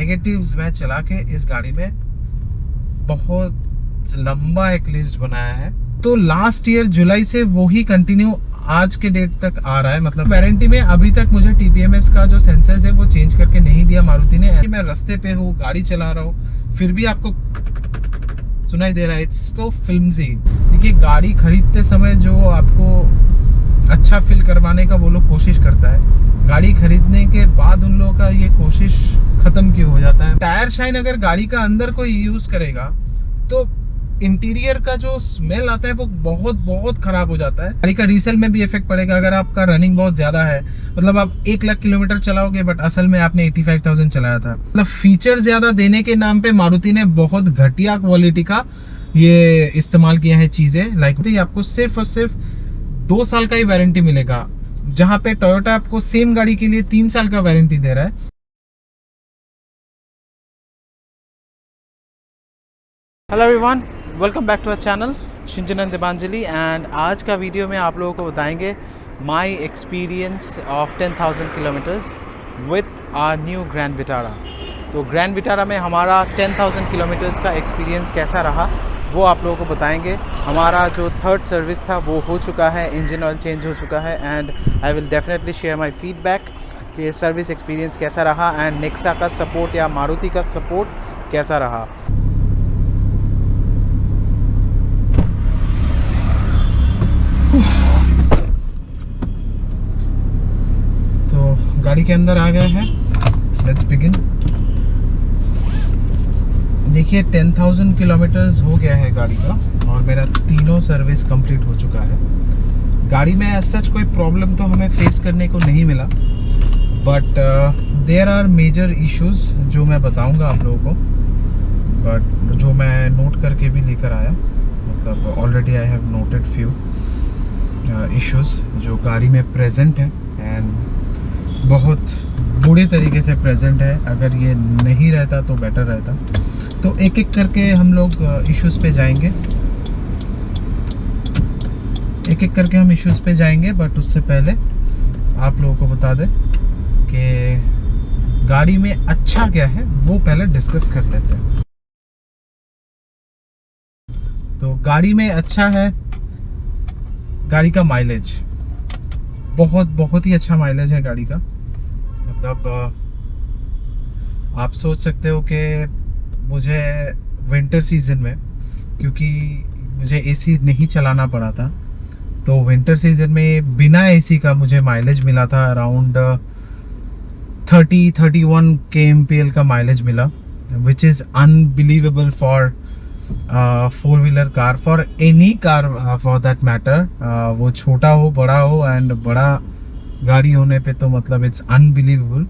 Negatives मैं चला के इस गाड़ी में बहुत लंबा एक लिस्ट बनाया है। तो लास्ट ईयर जुलाई से वो ही कंटिन्यू आज के डेट तक आ रहा है। मतलब वारंटी में अभी तक मुझे TPMS का जो सेंसर्स है वो चेंज करके नहीं दिया मारुति ने। मैं रास्ते पे हूँ, गाड़ी चला रहा हूँ, फिर भी आपको सुनाई दे रहा है। इट्स तो फिल्मजी। देखिए, गाड़ी खरीदते समय जो आपको अच्छा फील करवाने का वो लोग कोशिश करता है, गाड़ी खरीदने के बाद उन लोगों का ये कोशिश खत्म क्यों हो जाता है। टायर शाइन अगर गाड़ी का अंदर कोई यूज करेगा तो इंटीरियर का जो स्मेल आता है वो बहुत बहुत खराब हो जाता है। गाड़ी का रीसेल में भी इफेक्ट पड़ेगा। अगर आपका रनिंग बहुत ज्यादा है, मतलब आप 1 लाख किलोमीटर चलाओगे बट असल में आपने 85,000 चलाया था। मतलब फीचर ज्यादा देने के नाम पे मारुति ने बहुत घटिया क्वालिटी का ये इस्तेमाल किया है चीजें। लाइक आपको सिर्फ और सिर्फ 2 साल का ही वारंटी मिलेगा, जहां पे टोयोटा आपको सेम गाड़ी के लिए 3 साल का वारंटी दे रहा है। Hello everyone, welcome back to our channel Shinjan and Devanjali. And आज का वीडियो में आप लोगों को बताएंगे my experience of 10,000 kilometres with our new Grand Vitara. तो ग्रैंड विटारा में हमारा 10,000 किलोमीटर्स का एक्सपीरियंस कैसा रहा वो आप लोगों को बताएंगे। हमारा जो 3rd सर्विस था वो हो चुका है, इंजन ऑयल चेंज हो चुका है। And I will definitely share my feedback कि सर्विस एक्सपीरियंस कैसा रहा एंड नेक्सा का सपोर्ट या मारुति का सपोर्ट कैसा रहा। तो गाड़ी के अंदर आ गए हैं, लेट्स बिगिन। देखिए 10,000 किलोमीटर्स हो गया है गाड़ी का और मेरा तीनों सर्विस कंप्लीट हो चुका है। गाड़ी में एज सच कोई प्रॉब्लम तो हमें फेस करने को नहीं मिला, but there are major issues जो मैं बताऊंगा आप लोगों को, बट जो मैं नोट करके भी लेकर आया। मतलब already I have noted few issues जो गाड़ी में प्रेजेंट है एंड बहुत बुरे तरीके से प्रेजेंट है। अगर ये नहीं रहता तो बेटर रहता। तो एक एक करके हम लोग इश्यूज पे जाएंगे, एक एक करके हम इश्यूज पे जाएंगे। बट उससे पहले आप लोगों को बता दें कि गाड़ी में अच्छा क्या है वो पहले डिस्कस कर लेते हैं। तो गाड़ी में अच्छा है गाड़ी का माइलेज, बहुत ही अच्छा माइलेज है गाड़ी का। मतलब आप सोच सकते हो कि मुझे विंटर सीजन में, क्योंकि मुझे एसी नहीं चलाना पड़ा था, तो विंटर सीजन में बिना एसी का मुझे माइलेज मिला था अराउंड 30-31 kmpl का माइलेज मिला, which is unbelievable for four wheeler car, for any car for that matter. वो छोटा हो बड़ा हो, एंड बड़ा गाड़ी होने पे तो मतलब इट्स अनबिलीवेबल।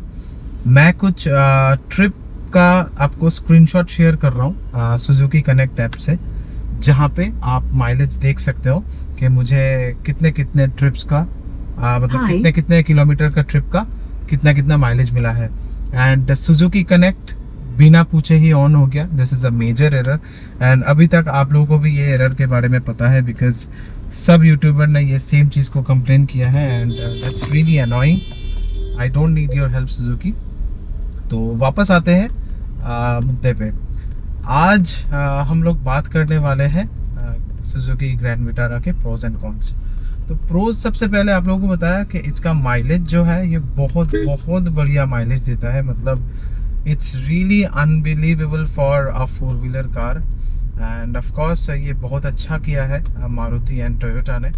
मैं कुछ ट्रिप का आपको स्क्रीनशॉट शेयर कर रहा हूँ सुजुकी कनेक्ट ऐप से, जहाँ पे आप माइलेज देख सकते हो कि मुझे कितने कितने ट्रिप्स का मतलब कितने कितने किलोमीटर का ट्रिप का कितना माइलेज मिला है। एंड सुजुकी कनेक्ट बिना पूछे ही ऑन हो गया। This is a major error and अभी तक आप लोगों को भी ये एरर के बारे में पता है, बिकॉज सब यूट्यूबर ने ये सेम चीज़ को कंप्लेन किया है and that's really annoying. I don't need your help Suzuki. तो वापस आते हैं मुद्दे पे। आज हम लोग बात करने वाले हैं सुजुकी ग्रैंड विटारा के प्रोज एंड कॉन्स। तो प्रोज सबसे पहले आप लोगों को बताया कि इसका माइलेज जो है ये बहुत बढ़िया माइलेज देता है। मतलब it's really unbelievable for a four wheeler car and of course ये बहुत अच्छा किया है मारुति एंड टोयोटा ने।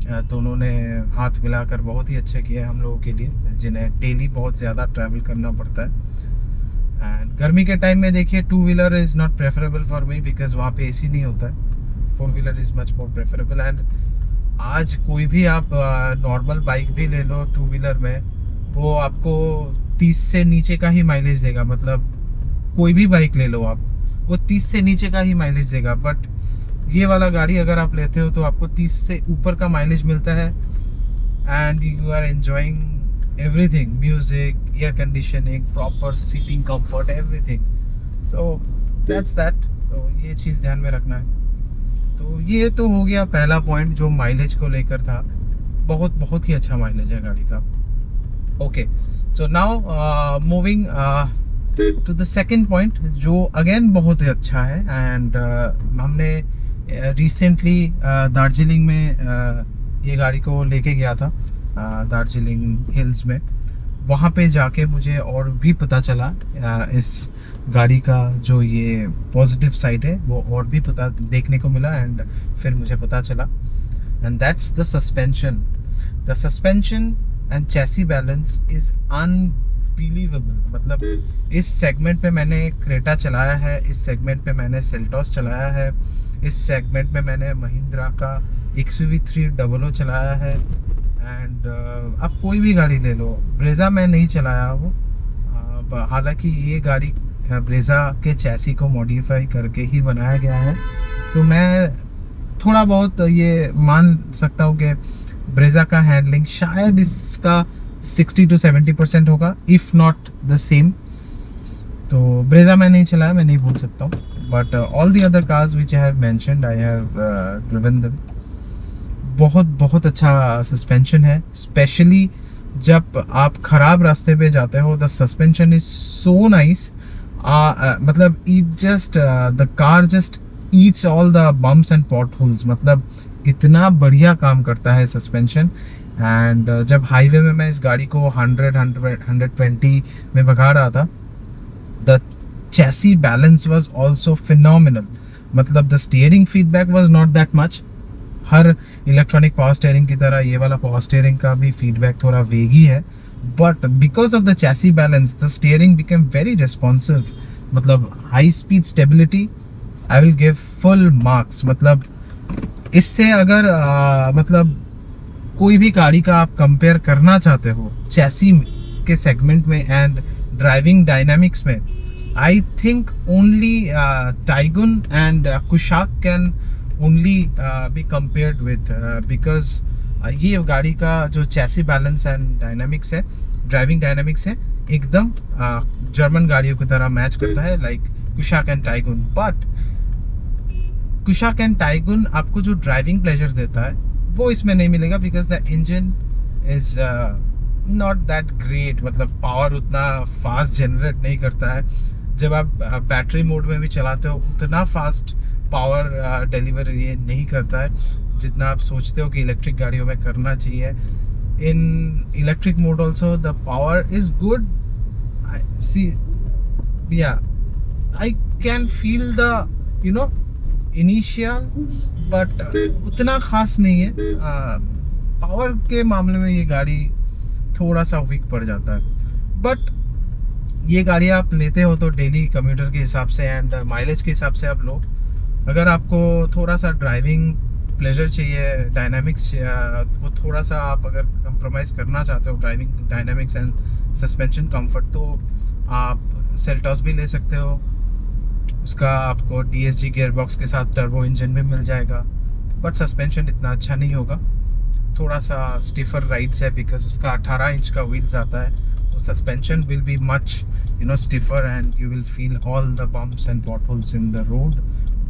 दोनों ने हाथ मिलाकर बहुत ही अच्छे किए हम लोगों के लिए, जिन्हें डेली बहुत ज़्यादा ट्रैवल करना पड़ता है। एंड गर्मी के टाइम में देखिए two wheeler is not preferable for me, because वहाँ पे एसी नहीं होता है। Four wheeler is much more preferable. And आज कोई भी आप नॉर्मल बाइक भी ले लो 2-व्हीलर में, वो आपको 30 से नीचे का ही माइलेज देगा। मतलब कोई भी बाइक ले लो आप, वो 30 से नीचे का ही माइलेज देगा। बट ये वाला गाड़ी अगर आप लेते हो तो आपको 30 से ऊपर का माइलेज मिलता है and you are enjoying everything, music, air conditioning, proper seating comfort, everything. So that's that. तो ये चीज़ ध्यान में रखना है। तो ये तो हो गया पहला पॉइंट जो माइलेज को लेकर था। बहुत ही अच्छा माइलेज है गाड़ी का। Okay, so now moving to the second point जो अगेन बहुत ही अच्छा है, एंड हमने रिसेंटली दार्जिलिंग में ये गाड़ी को लेके गया था, दार्जिलिंग हिल्स में। वहाँ पे जाके मुझे और भी पता चला इस गाड़ी का जो ये पॉजिटिव साइड है वो और भी पता देखने को मिला, एंड फिर मुझे पता चला, and that's the suspension. The suspension and chassis balance is unbelievable. मतलब इस सेगमेंट में मैंने क्रेटा चलाया है, इस सेगमेंट में मैंने सेल्टॉस चलाया है, इस सेगमेंट में मैंने महिंद्रा का XUV300 चलाया है, एंड अब कोई भी गाड़ी ले लो, ब्रेजा मैं नहीं चलाया हूँ। हालांकि ये गाड़ी ब्रेजा के चैसी को मॉडिफाई करके ही बनाया गया है, तो मैं थोड़ा बहुत ये मान सकता हूँ कि ब्रेजा का हैंडलिंग शायद इसका 60 to 70% होगा, इफ़ नॉट द सेम। तो ब्रेजा मैं नहीं चलाया, मैं नहीं बोल सकता हूँ, but all the other cars which I have mentioned I have driven them. बहुत बहुत अच्छा सस्पेंशन है, स्पेशली जब आप खराब रास्ते पे जाते हो। The suspension is so nice, मतलब it just the car just eats all the bumps and potholes. मतलब इतना बढ़िया काम करता है सस्पेंशन। एंड जब हाईवे में मैं इस गाड़ी को 120 में भगा रहा था, the chassis balance was also phenomenal. मतलब the steering feedback was not that much. हर इलेक्ट्रॉनिक पावर स्टीयरिंग की तरह ये वाला पावर स्टीयरिंग का भी फीडबैक थोड़ा वेगी है, but because of the chassis balance the steering became very responsive. मतलब high speed stability I will give full marks. मतलब इससे अगर मतलब कोई भी गाड़ी का आप कंपेयर करना चाहते हो चैसी के सेगमेंट में एंड ड्राइविंग डायनामिक्स में, I think only Tiguan and Kushaq can only be compared with, because ये गाड़ी का जो चैसी बैलेंस एंड डायनामिक्स है, ड्राइविंग डायनामिक्स है, एकदम जर्मन गाड़ियों की तरह मैच करता है, like Kushaq and Tiguan. But Kushaq and Tiguan आपको जो ड्राइविंग प्लेजर देता है वो इसमें नहीं मिलेगा, because the engine is not that great. मतलब पावर उतना फास्ट जनरेट नहीं करता है। जब आप बैटरी मोड में भी चलाते हो उतना फास्ट पावर डिलीवर ये नहीं करता है जितना आप सोचते हो कि इलेक्ट्रिक गाड़ियों में करना चाहिए। In electric mode also the power is good, see या I can feel the you know initial, but उतना खास नहीं है। पावर के मामले में ये गाड़ी थोड़ा सा वीक पड़ जाता है, बट ये गाड़ी आप लेते हो तो डेली कम्यूटर के हिसाब से एंड माइलेज के हिसाब से आप लो। अगर आपको थोड़ा सा ड्राइविंग प्लेजर चाहिए, डायनामिक्स वो थोड़ा सा आप अगर कंप्रोमाइज़ करना चाहते हो driving dynamics and suspension comfort, तो आप सेल्टॉस भी ले सकते हो। उसका आपको DSG गियरबॉक्स के साथ टर्बो इंजन भी मिल जाएगा, बट सस्पेंशन इतना अच्छा नहीं होगा। थोड़ा सा स्टिफर राइड्स है बिकॉज उसका 18 इंच का व्हील्स आता है, तो suspension will be much stiffer and you will feel all the bumps and potholes in the road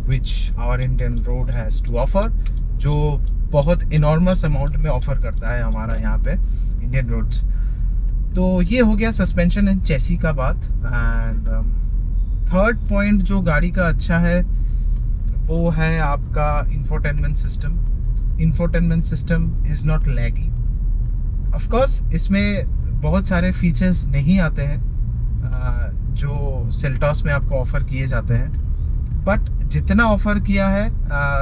which our Indian road has to offer, जो बहुत इनॉर्मस अमाउंट में offer करता है हमारा यहाँ पे इंडियन रोड्स। तो ये हो गया सस्पेंशन एंड चेसी का बात। एंड थर्ड पॉइंट जो गाड़ी का अच्छा है वो है आपका infotainment system. Infotainment system is not laggy. Of course इसमें बहुत सारे फीचर्स नहीं आते हैं जो सेल्टॉस में आपको ऑफ़र किए जाते हैं, बट जितना ऑफ़र किया है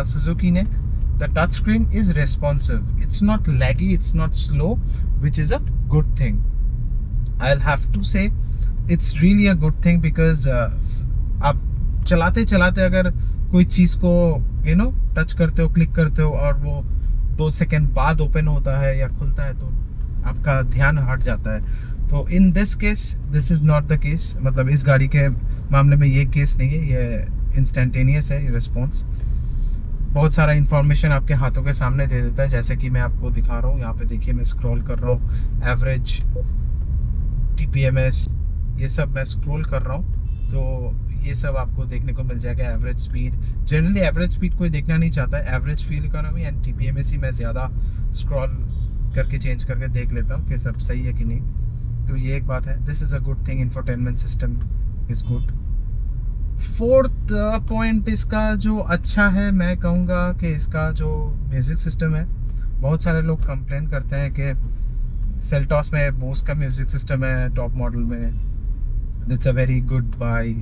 सुजुकी ने, the touch screen is responsive, it's not laggy, it's not slow, which is a good thing. I will have to say it's really a good thing, because आप चलाते चलाते अगर कोई चीज़ को टच करते हो, क्लिक करते हो और वो 2 सेकेंड बाद ओपन होता है या खुलता है, तो आपका ध्यान हट जाता है। तो in this case this is not the case. मतलब इस गाड़ी के मामले में ये केस नहीं है, ये इंस्टेंटेनियस है, ये रिस्पॉन्स। बहुत सारा इन्फॉर्मेशन आपके हाथों के सामने दे देता है, जैसे कि मैं आपको दिखा रहा हूँ। यहाँ पे देखिए मैं स्क्रॉल कर रहा हूँ, एवरेज, TPMS, ये सब मैं स्क्रॉल कर रहा हूँ, तो ये सब आपको देखने को मिल जाएगा। Average speed, generally average speed कोई देखना नहीं चाहता है, average fuel economy and TPMS ही मैं ज़्यादा स्क्रॉल करके चेंज करके देख लेता हूँ कि सब सही है कि नहीं। तो ये एक बात है, this is a good thing. Infotainment system is good. Fourth point इसका जो अच्छा है, मैं कहूँगा कि इसका जो म्यूज़िक सिस्टम है। बहुत सारे लोग कंप्लेन करते हैं कि सेल्टॉस में बोस का म्यूज़िक सिस्टम है टॉप मॉडल में, it's a very good buy,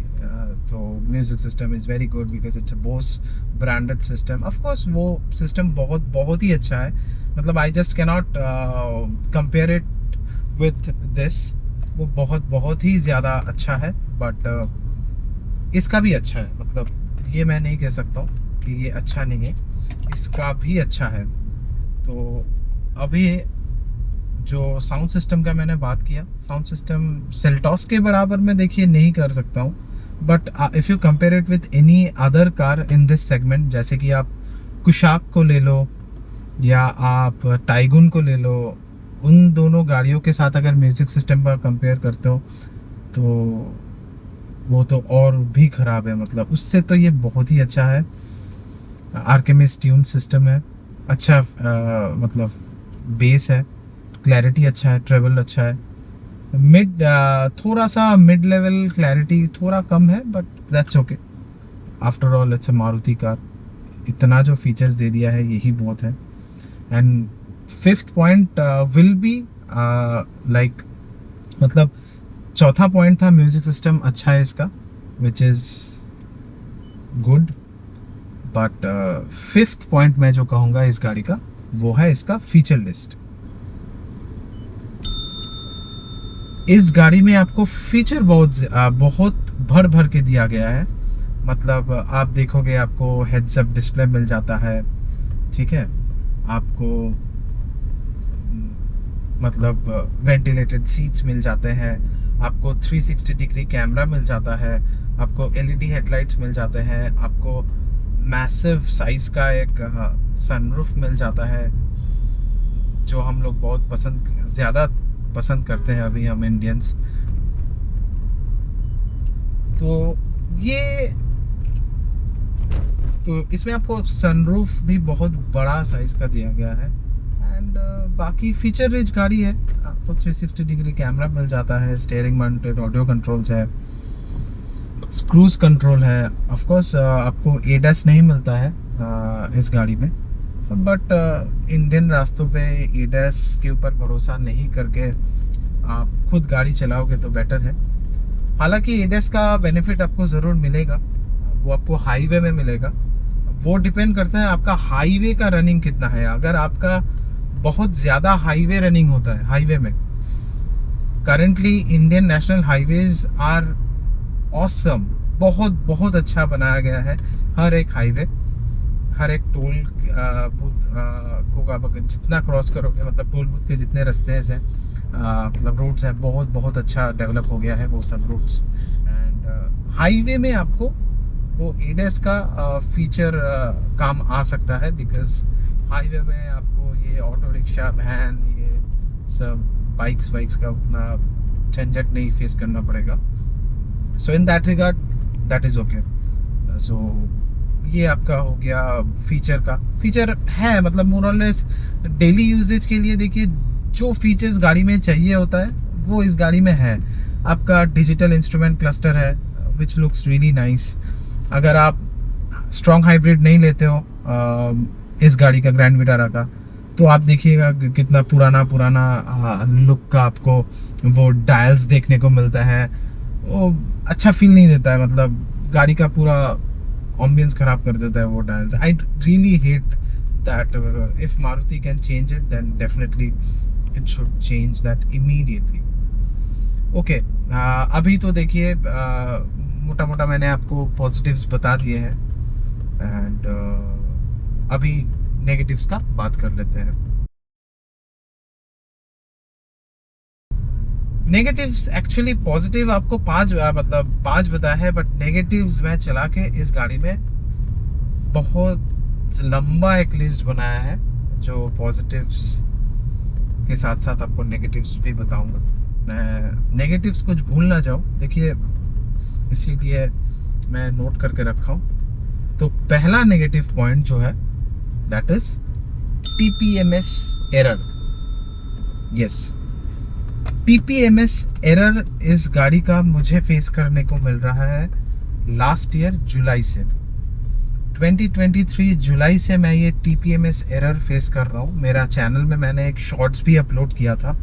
तो music system is very good because it's a Bose branded system. Of course वो सिस्टम बहुत बहुत ही अच्छा है, मतलब I just cannot compare it with this. वो बहुत बहुत ही ज़्यादा अच्छा है, बट इसका भी अच्छा है, मतलब ये मैं नहीं कह सकता हूँ कि ये अच्छा नहीं है, इसका भी अच्छा है। तो अभी जो साउंड सिस्टम का मैंने बात किया, साउंड सिस्टम सेल्टॉस के बराबर में देखिए नहीं कर सकता हूँ, but if you compare it with any other car in this segment, जैसे कि आप कुशाक को ले लो या आप टाइगुन को ले लो, उन दोनों गाड़ियों के साथ अगर म्यूज़िक सिस्टम का कंपेयर करते हो तो वो तो और भी ख़राब है, मतलब उससे तो ये बहुत ही अच्छा है। आर्केमिस ट्यून सिस्टम है, अच्छा मतलब बेस है, क्लैरिटी अच्छा है, ट्रेवल अच्छा है। मिड थोड़ा सा मिड लेवल क्लैरिटी थोड़ा कम है, but that's okay, after all it's a Maruti car. इतना जो फीचर्स दे दिया है यही बहुत है। And fifth point will be like, मतलब चौथा पॉइंट था म्यूजिक सिस्टम अच्छा है इसका, which is good, but fifth point मैं जो कहूँगा इस गाड़ी का, वो है इसका फीचर लिस्ट। इस गाड़ी में आपको फीचर बहुत भर भर के दिया गया है। मतलब आप देखोगे आपको हेड्स अप डिस्प्ले मिल जाता है, ठीक है, आपको मतलब वेंटिलेटेड सीट्स मिल जाते हैं, आपको 360 डिग्री कैमरा मिल जाता है, आपको एलईडी हेडलाइट्स मिल जाते हैं, आपको मैसिव साइज का एक सनरूफ मिल जाता है, जो हम लोग बहुत ज़्यादा पसंद करते हैं अभी हम इंडियंस। तो ये तो इसमें आपको सनरूफ भी बहुत बड़ा साइज का दिया गया है। एंड बाकी फीचर रिच गाड़ी है, आपको 360 डिग्री कैमरा मिल जाता है, स्टीयरिंग माउंटेड ऑडियो कंट्रोल्स है, क्रूज कंट्रोल है। ऑफ कोर्स आपको एडस नहीं मिलता है इस गाड़ी में, बट इंडियन रास्तों पे एडस के ऊपर भरोसा नहीं करके आप खुद गाड़ी चलाओगे तो बेटर है। हालांकि एडस का बेनिफिट आपको ज़रूर मिलेगा, वो आपको हाईवे में मिलेगा। वो डिपेंड करता है आपका हाईवे का रनिंग कितना है। अगर आपका बहुत ज़्यादा हाईवे रनिंग होता है, हाईवे में currently Indian national highways are awesome, बहुत बहुत अच्छा बनाया गया है। हर एक हाईवे, हर एक टोल को जितना क्रॉस करोगे, मतलब टोल बूथ के जितने रास्ते हैं, मतलब रोड्स हैं, बहुत बहुत अच्छा डेवलप हो गया है वो सब रोड्स। एंड हाईवे में आपको वो एडस का फीचर काम आ सकता है, बिकॉज हाईवे में आपको ये ऑटो रिक्शा, वैन, ये सब बाइक्स का उतना झंझट नहीं फेस करना पड़ेगा। So in that regard that is okay. So ये आपका हो गया फीचर का। फीचर है मतलब मोर और लेस डेली यूजेज के लिए, देखिए जो फीचर्स गाड़ी में चाहिए होता है वो इस गाड़ी में है। आपका डिजिटल इंस्ट्रूमेंट क्लस्टर है विच लुक्स रियली नाइस। अगर आप स्ट्रॉन्ग हाइब्रिड नहीं लेते हो इस गाड़ी का, ग्रैंड विटारा का, तो आप देखिएगा कितना पुराना लुक का आपको वो डायल्स देखने को मिलता है। वो अच्छा फील नहीं देता है, मतलब गाड़ी का पूरा एम्बियंस खराब कर देता है वो dials. I really hate that. If Maruti can change it then definitely it should change that immediately. Okay, अभी तो देखिए मोटा मोटा मैंने आपको पॉजिटिव्स बता दिए हैं, एंड अभी नेगेटिव्स का बात कर लेते हैं। नेगेटिव्स एक्चुअली पॉजिटिव आपको पांच बताया है, बट नेगेटिव्स मैं चला के इस गाड़ी में बहुत लंबा एक लिस्ट बनाया है, जो पॉजिटिव्स के साथ साथ आपको नेगेटिव्स भी बताऊंगा। मैं नेगेटिव्स कुछ भूल ना जाऊं, देखिए इसीलिए मैं नोट करके रखा हूं। तो पहला नेगेटिव पॉइंट जो है that is TPMS error. Yes, TPMS error इस गाड़ी का मुझे फेस करने को मिल रहा है लास्ट ईयर जुलाई से। 2023 जुलाई से मैं ये TPMS एरर फेस कर रहा हूँ। मेरा चैनल में मैंने एक शॉर्ट्स भी अपलोड किया था।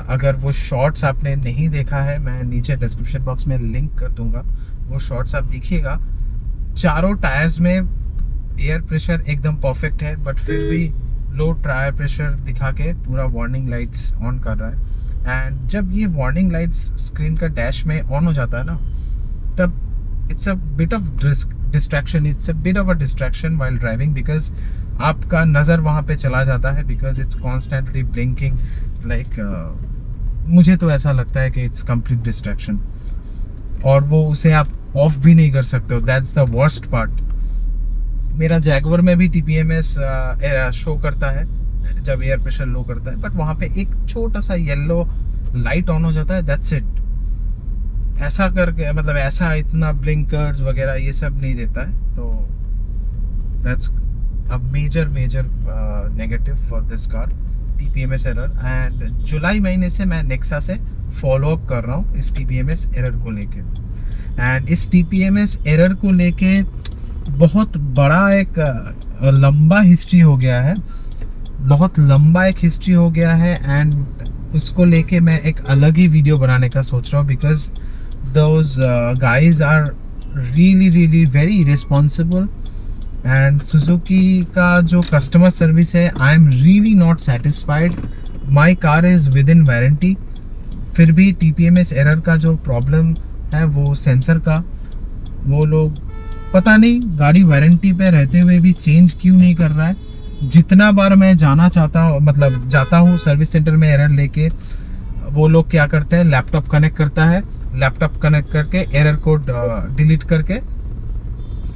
अगर वो शॉर्ट्स आपने नहीं देखा है, मैं नीचे डिस्क्रिप्शन बॉक्स में लिंक कर दूंगा, वो शॉर्ट्स आप देखिएगा। चारों टायर्स में एयर प्रेशर एकदम परफेक्ट है, बट फिर भी लो टायर प्रेशर दिखा के पूरा वार्निंग लाइट्स ऑन कर रहा है। एंड जब ये वार्निंग लाइट्स स्क्रीन का डैश में ऑन हो जाता है ना, तब it's a bit of distraction, it's a bit of a distraction while driving, because आपका नज़र वहाँ पे चला जाता है, because it's constantly blinking like मुझे तो ऐसा लगता है कि इट्स कंप्लीट डिस्ट्रैक्शन, और वो उसे आप ऑफ भी नहीं कर सकते हो। That's the worst part. मेरा जैगवर में भी TPMS शो करता है जब एयर प्रेशर लो करता है, बट वहाँ पे एक छोटा सा येलो लाइट ऑन हो जाता है, दैट्स इट। ऐसा करके मतलब ऐसा इतना ब्लिंकर्स वगैरह ये सब नहीं देता है, तो that's a major negative for this car, TPMS error. And जुलाई महीने से मैं नेक्सा से फॉलो अप कर रहा हूँ इस TPMS एरर को लेके। एंड इस TPMS एरर को लेके बहुत बड़ा एक लंबा हिस्ट्री हो गया है, बहुत लंबा एक हिस्ट्री हो गया है। एंड उसको लेके मैं एक अलग ही वीडियो बनाने का सोच रहा हूँ, because those guys are really very responsible. And Suzuki का जो कस्टमर सर्विस है, I am really not satisfied. My car is within warranty, फिर भी TPMS एरर का जो प्रॉब्लम है वो सेंसर का, वो लोग पता नहीं गाड़ी वारंटी पे रहते हुए भी चेंज क्यों नहीं कर रहा है। जितना बार मैं जाना चाहता हूँ, मतलब जाता हूँ सर्विस सेंटर में एरर लेके, वो लोग क्या करते हैं, लैपटॉप कनेक्ट करता है, लैपटॉप कनेक्ट करके एरर कोड डिलीट करके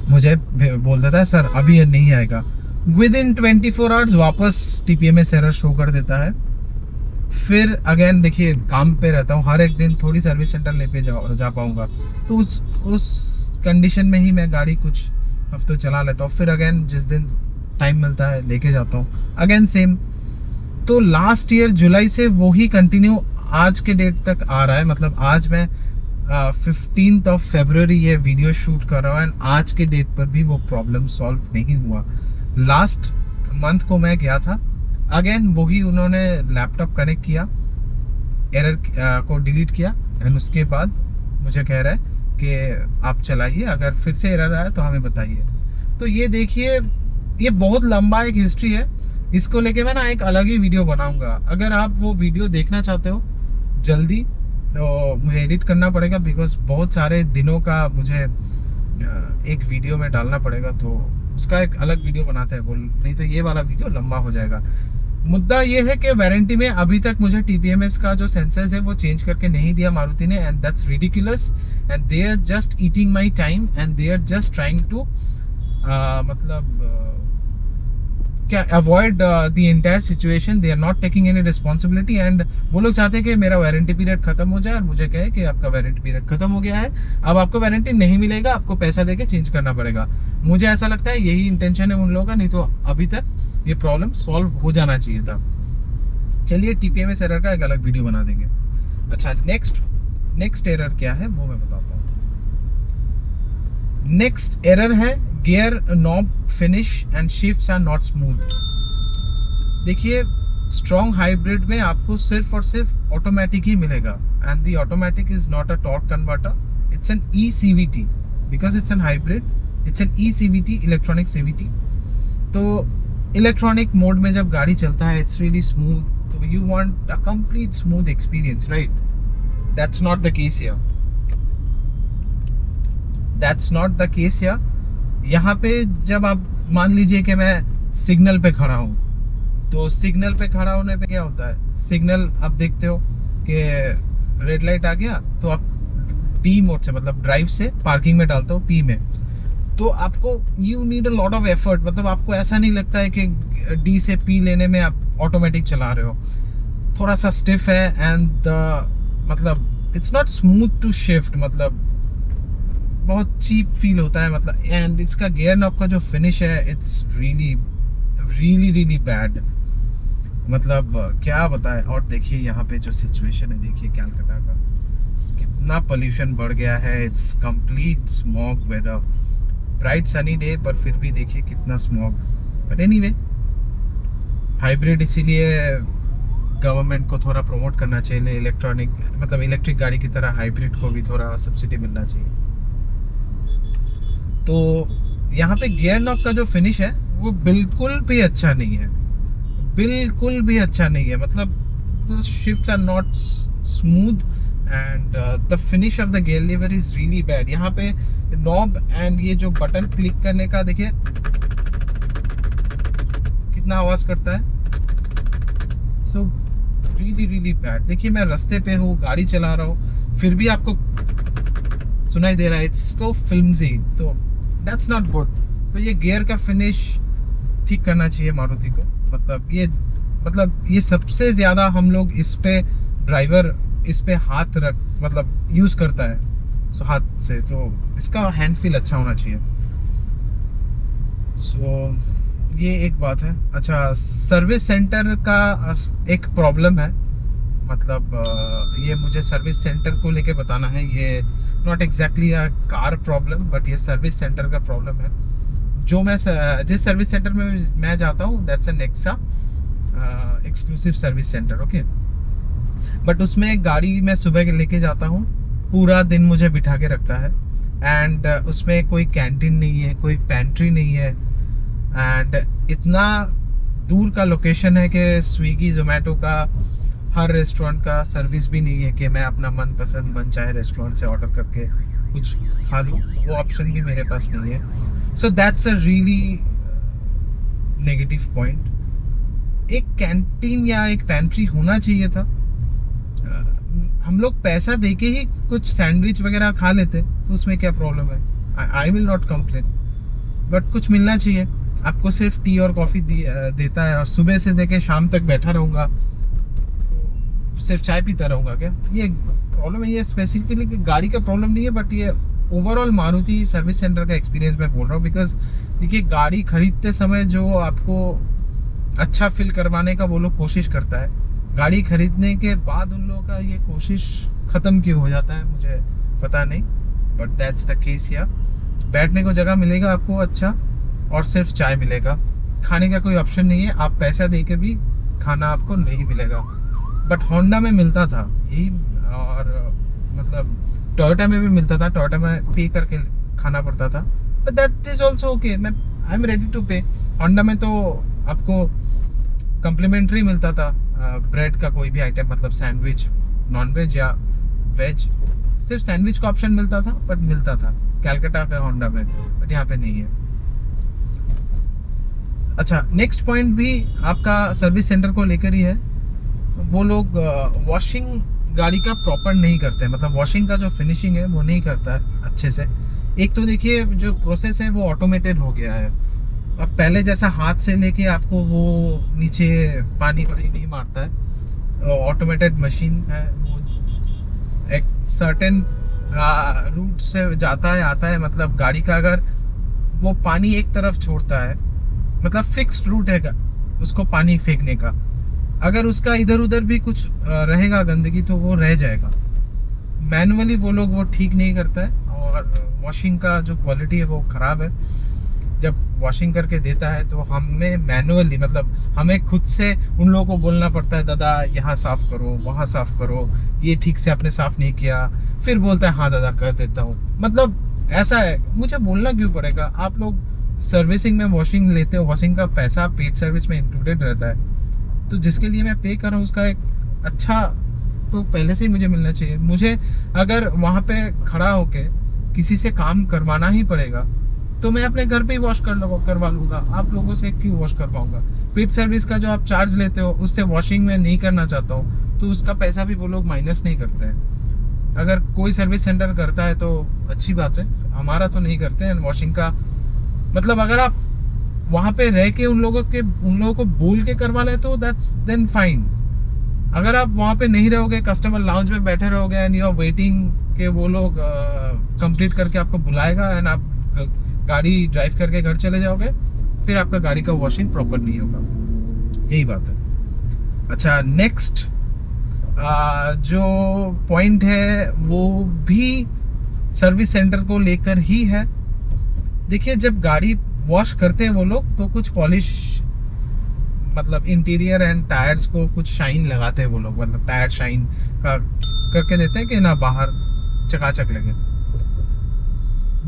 मुझे बोल देता है सर अभी ये नहीं आएगा। विद इन 24 आवर्स वापस TPMS एरर शो कर देता है। फिर अगेन देखिए, काम पे रहता हूँ, हर एक दिन थोड़ी सर्विस सेंटर ले पे जा पाऊंगा, तो उस कंडीशन में ही मैं गाड़ी कुछ हफ्तों चला लेता हूँ। फिर अगेन जिस दिन टाइम मिलता है लेके जाता हूँ, अगेन सेम। तो लास्ट ईयर जुलाई से वो ही कंटिन्यू आज के डेट तक आ रहा है। मतलब आज मैं 15 फरवरी ये वीडियो शूट कर रहा हूँ, एंड आज के डेट पर भी वो प्रॉब्लम सॉल्व नहीं हुआ। लास्ट मंथ को मैं गया था, अगेन वही उन्होंने लैपटॉप कनेक्ट किया, एरर को डिलीट किया, एंड उसके बाद मुझे कह रहा है कि आप चलाइए, अगर फिर से एरर आया तो हमें बताइए। तो ये देखिए, ये बहुत लंबा एक हिस्ट्री है, इसको लेके मैं ना एक अलग ही वीडियो बनाऊंगा। अगर आप वो वीडियो देखना चाहते हो जल्दी, तो मुझे एडिट करना पड़ेगा, बिकॉज बहुत सारे दिनों का मुझे एक वीडियो में डालना पड़ेगा, तो उसका एक अलग वीडियो बनाते हैं, नहीं तो ये वाला वीडियो लंबा हो जाएगा। मुद्दा ये है कि वारंटी में अभी तक मुझे TPMS का जो सेंसर्स है वो चेंज करके नहीं दिया मारुति ने, and that's ridiculous, and they are just eating my time, and they are just trying to मतलब क्या avoid the entire situation. They are not taking any responsibility, and वो लोग चाहते हैं कि मेरा वारंटी पीरियड खत्म हो जाए और मुझे कहे कि आपका वारंटी पीरियड खत्म हो गया है, अब आपको वारंटी नहीं मिलेगा, आपको पैसा देके चेंज करना पड़ेगा। मुझे ऐसा लगता है यही इंटेंशन है उन लोगों का, नहीं तो अभी तक ये प्रॉब्लम सॉल्व हो जाना चाहिए था। चलिए TPMS एरर का एक अलग वीडियो बना देंगे। अच्छा, नेक्स्ट एरर क्या है वो मैं बताता हूँ। नेक्स्ट एरर है gear knob finish and shifts are not smooth. देखिए, स्ट्रॉन्ग हाइब्रिड में आपको सिर्फ और सिर्फ ऑटोमेटिक ही मिलेगा, and the automatic is not a torque converter, it's an ECVT, because it's an hybrid, it's an ECVT, electronic CVT। तो electronic mode में जब गाड़ी चलता है इट्स रियली स्मूथ, तो you want a complete smooth experience, right? That's not the case here, that's not the case here. यहाँ पे जब आप मान लीजिए कि मैं सिग्नल पे खड़ा हूँ, तो सिग्नल पे खड़ा होने पे क्या होता है, सिग्नल आप देखते हो कि रेड लाइट आ गया, तो आप D मोड से मतलब ड्राइव से पार्किंग में डालते हो P में, तो आपको you need a lot of effort. मतलब आपको ऐसा नहीं लगता है कि D से P लेने में आप ऑटोमेटिक चला रहे हो, थोड़ा सा स्टिफ है, एंड मतलब it's not smooth to shift, मतलब बहुत चीप फील होता है, मतलब। एंड इसका गियर नॉब का जो फिनिश है, इट्स रियली बैड। मतलब क्या बताए। और देखिए यहाँ पे जो सिचुएशन है, देखिए कैलकाटा का कितना पोल्यूशन बढ़ गया है। It's complete smog weather, bright sunny day पर फिर भी देखिए कितना स्मॉग। बट एनीवे, हाइब्रिड इसीलिए गवर्नमेंट को थोड़ा प्रमोट करना चाहिए, इलेक्ट्रॉनिक मतलब इलेक्ट्रिक गाड़ी की तरह हाइब्रिड को भी थोड़ा सब्सिडी मिलना चाहिए। तो यहाँ पे गियर नॉब का जो फिनिश है वो बिल्कुल भी अच्छा नहीं है, बिल्कुल भी अच्छा नहीं है। मतलब the shifts are not smooth and the finish of the gear lever is really bad। यहाँ पे नॉब एंड ये जो बटन क्लिक करने का देखिए कितना आवाज करता है। So really really bad. देखिए मैं रास्ते पे हूँ, गाड़ी चला रहा हूँ, फिर भी आपको सुनाई दे रहा है। इट्स तो फिल्मजी, तो दैट्स नॉट गुड। तो ये गियर का फिनिश ठीक करना चाहिए मारुति को। मतलब ये सबसे ज्यादा हम लोग इस पे ड्राइवर इस पे हाथ रख मतलब यूज करता है सो हाथ से, तो इसका हैंड फील अच्छा होना चाहिए। सो ये एक बात है। अच्छा, सर्विस सेंटर का एक प्रॉब्लम है। मतलब ये मुझे सर्विस सेंटर को लेके बताना है। ये not exactly a car problem, but ये सर्विस सेंटर का प्रॉब्लम है। जो मैं जिस सर्विस सेंटर में मैं जाता हूँ that's a Nexa exclusive service centre, okay. But उसमें गाड़ी मैं सुबह के लेके जाता हूँ, पूरा दिन मुझे बिठा के रखता है। एंड उसमें कोई कैंटीन नहीं है, कोई पेंट्री नहीं है, एंड इतना दूर का लोकेशन है कि स्विगी जोमेटो का हर रेस्टोरेंट का सर्विस भी नहीं है कि मैं अपना मनपसंद मन चाहे रेस्टोरेंट से ऑर्डर करके कुछ खा लूँ। वो ऑप्शन भी मेरे पास नहीं है। So that's a really negative point. एक कैंटीन या एक पेंट्री होना चाहिए था। हम लोग पैसा देके ही कुछ सैंडविच वगैरह खा लेते, तो उसमें क्या प्रॉब्लम है। I will not complain, but कुछ मिलना चाहिए। आपको सिर्फ टी और कॉफ़ी देता है, और सुबह से देके शाम तक बैठा रहूँगा तो सिर्फ चाय पीता रहूँगा क्या? ये प्रॉब्लम है। ये स्पेसिफिकली गाड़ी का प्रॉब्लम नहीं है, बट ये ओवरऑल मारुति सर्विस सेंटर का एक्सपीरियंस मैं बोल रहा हूँ। बिकॉज देखिए, गाड़ी खरीदते समय जो आपको अच्छा फील करवाने का वो लोग कोशिश करता है, गाड़ी खरीदने के बाद उन लोगों का ये कोशिश ख़त्म क्यों हो जाता है मुझे पता नहीं, बट दैट्स द केस। या बैठने को जगह मिलेगा आपको अच्छा, और सिर्फ चाय मिलेगा, खाने का कोई ऑप्शन नहीं है। आप पैसा दे के भी खाना आपको नहीं मिलेगा। बट होंडा में मिलता था यही, और मतलब टोयोटा में भी मिलता था। टोयोटा में पे करके खाना पड़ता था, but that is also okay. मैं आई एम रेडी टू पे। होंडा में तो आपको कम्प्लीमेंट्री मिलता था ब्रेड का कोई भी आइटम, मतलब सैंडविच, नॉन वेज या वेज। सिर्फ सैंडविच का ऑप्शन मिलता था, बट मिलता था कैलकाटा पे होंडा में, बट यहाँ पे नहीं है। अच्छा, नेक्स्ट पॉइंट भी आपका सर्विस सेंटर को लेकर ही है। वो लोग वॉशिंग गाड़ी का प्रॉपर नहीं करते, मतलब वॉशिंग का जो फिनिशिंग है वो नहीं करता है अच्छे से। एक तो देखिए जो प्रोसेस है वो ऑटोमेटेड हो गया है। अब पहले जैसा हाथ से लेके आपको वो नीचे पानी वानी नहीं मारता है, ऑटोमेटेड मशीन है। वो एक सर्टेन रूट से जाता है आता है, मतलब गाड़ी का अगर वो पानी एक तरफ छोड़ता है, मतलब फिक्स्ड रूट है उसको पानी फेंकने का। अगर उसका इधर उधर भी कुछ रहेगा गंदगी तो वो रह जाएगा। मैनुअली वो लोग वो ठीक नहीं करता है, और वॉशिंग का जो क्वालिटी है वो ख़राब है। जब वॉशिंग करके देता है तो हमें मैनुअली, मतलब हमें खुद से उन लोगों को बोलना पड़ता है, दादा यहाँ साफ़ करो, वहाँ साफ़ करो, ये ठीक से आपने साफ़ नहीं किया। फिर बोलता है हाँ दादा कर देता हूँ। मतलब ऐसा है, मुझे बोलना क्यों पड़ेगा? आप लोग सर्विसिंग में वॉशिंग लेते हो, वॉशिंग का पैसा पेड सर्विस में इंक्लूडेड रहता है, तो जिसके लिए मैं पे कर रहा हूँ उसका एक अच्छा तो पहले से ही मुझे मिलना चाहिए। मुझे अगर वहाँ पे खड़ा होके किसी से काम करवाना ही पड़ेगा तो मैं अपने घर पे ही वॉश करवा लूँगा। आप लोगों से क्यों वॉश करवाऊँगा? पेड सर्विस का जो आप चार्ज लेते हो उससे वॉशिंग में नहीं करना चाहता हूँ, तो उसका पैसा भी वो लोग माइनस नहीं करते हैं। अगर कोई सर्विस सेंटर करता है तो अच्छी बात है, हमारा तो नहीं करते हैं वॉशिंग का। मतलब अगर आप वहाँ पे रह के उन लोगों को बोल के करवा ले तो दैट्स देन फाइन। अगर आप वहाँ पे नहीं रहोगे, कस्टमर लाउंज में बैठे रहोगे एंड यू आर वेटिंग के वो लोग कंप्लीट करके आपको बुलाएगा एंड आप गाड़ी ड्राइव करके घर चले जाओगे, फिर आपका गाड़ी का वॉशिंग प्रॉपर नहीं होगा। यही बात है। अच्छा, नेक्स्ट जो पॉइंट है वो भी सर्विस सेंटर को लेकर ही है। देखिए, जब गाड़ी वॉश करते हैं वो लोग तो कुछ पॉलिश, मतलब इंटीरियर एंड टायर्स को कुछ शाइन लगाते हैं वो लोग, मतलब टायर शाइन का करके देते हैं कि ना बाहर चकाचक लगे।